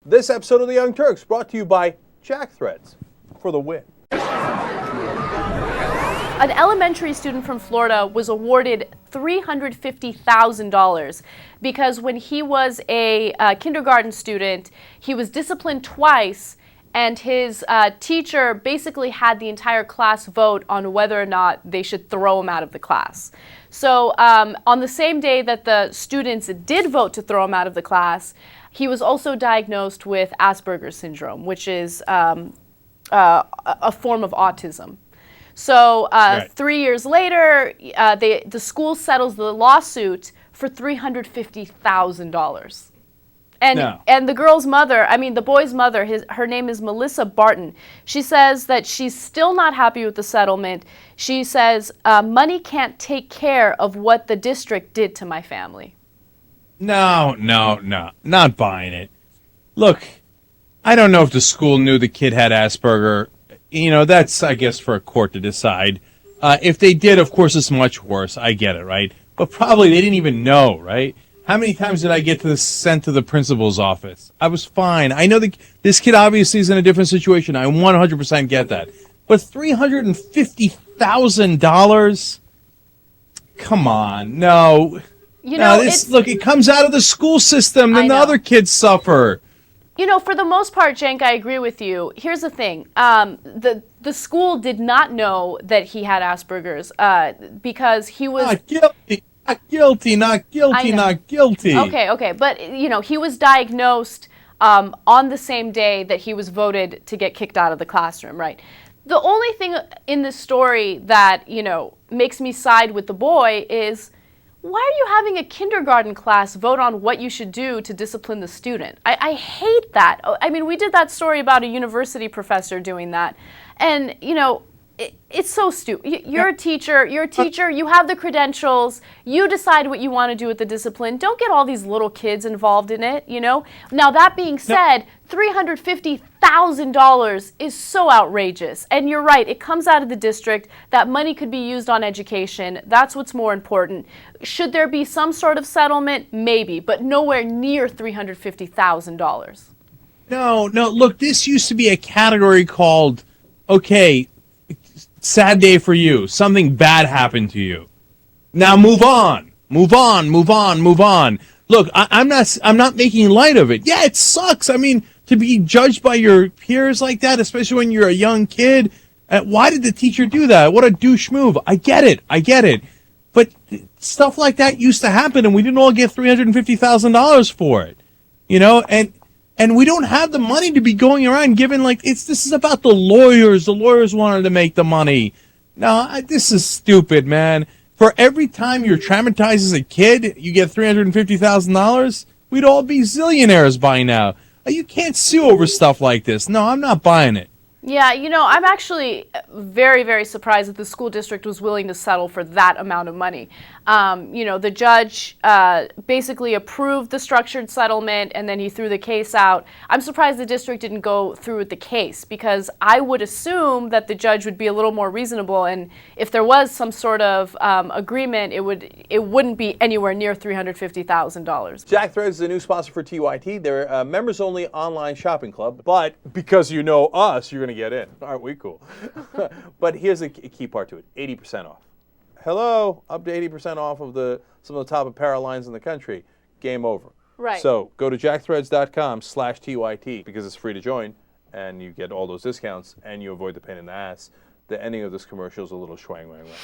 This episode of The Young Turks brought to you by Jack Threads for the win. An elementary student from Florida was awarded $350,000 because when he was a kindergarten student, he was disciplined twice, and his teacher basically had the entire class vote on whether or not they should throw him out of the class. So on the same day that the students did vote to throw him out of the class, he was also diagnosed with Asperger's syndrome, which is a form of autism. So 3 years later, the school settles the lawsuit for $350,000. And the girl's mother, the boy's mother, her name is Melissa Barton. She says that she's still not happy with the settlement. She says, money can't take care of what the district did to my family. No, not buying it. Look, I don't know if the school knew the kid had Asperger. That's, I guess, for a court to decide. If they did, of course, it's much worse. I get it, right? But probably they didn't even know, right? How many times did I get sent to the principal's office? I was fine. I know this kid obviously is in a different situation. I 100% get that. But $350,000? Come on, no. Look, it comes out of the school system, and the other kids suffer. For the most part, Cenk, I agree with you. Here's the thing. The school did not know that he had Asperger's because he was... Not guilty. Okay. But, he was diagnosed on the same day that he was voted to get kicked out of the classroom, right? The only thing in this story that, makes me side with the boy is... why are you having a kindergarten class vote on what you should do to discipline the student? I hate that. We did that story about a university professor doing that. And, it's so stupid. You're a teacher, you have the credentials, you decide what you want to do with the discipline. Don't get all these little kids involved in it, Now, that being said, $350,000 is so outrageous. And you're right, it comes out of the district. That money could be used on education. That's what's more important. Should there be some sort of settlement? Maybe, but nowhere near $350,000. No, look, this used to be a category called, okay, sad day for you. Something bad happened to you. Now move on. Look, I'm not making light of it. Yeah, it sucks. To be judged by your peers like that, especially when you're a young kid. Why did the teacher do that? What a douche move. I get it. But stuff like that used to happen, and we didn't all get $350,000 for it. And we don't have the money to be going around giving this is about the lawyers. The lawyers wanted to make the money. No, this is stupid, man. For every time you're traumatized as a kid, you get $350,000. We'd all be zillionaires by now. You can't sue over stuff like this. No, I'm not buying it. Yeah, I'm actually very, very surprised that the school district was willing to settle for that amount of money. The judge basically approved the structured settlement, and then he threw the case out. I'm surprised the district didn't go through with the case, because I would assume that the judge would be a little more reasonable, and if there was some sort of agreement, it wouldn't be anywhere near $350,000. Jack Threads is a new sponsor for TYT. They're a members-only online shopping club, but because you know us, you're going to get in. Aren't we cool? But here's a key part to it. 80% off. Hello, up to 80% off of some of the top apparel lines in the country. Game over. Right. So go to jackthreads.com/TYT because it's free to join, and you get all those discounts, and you avoid the pain in the ass. The ending of this commercial is a little schwang wang wang.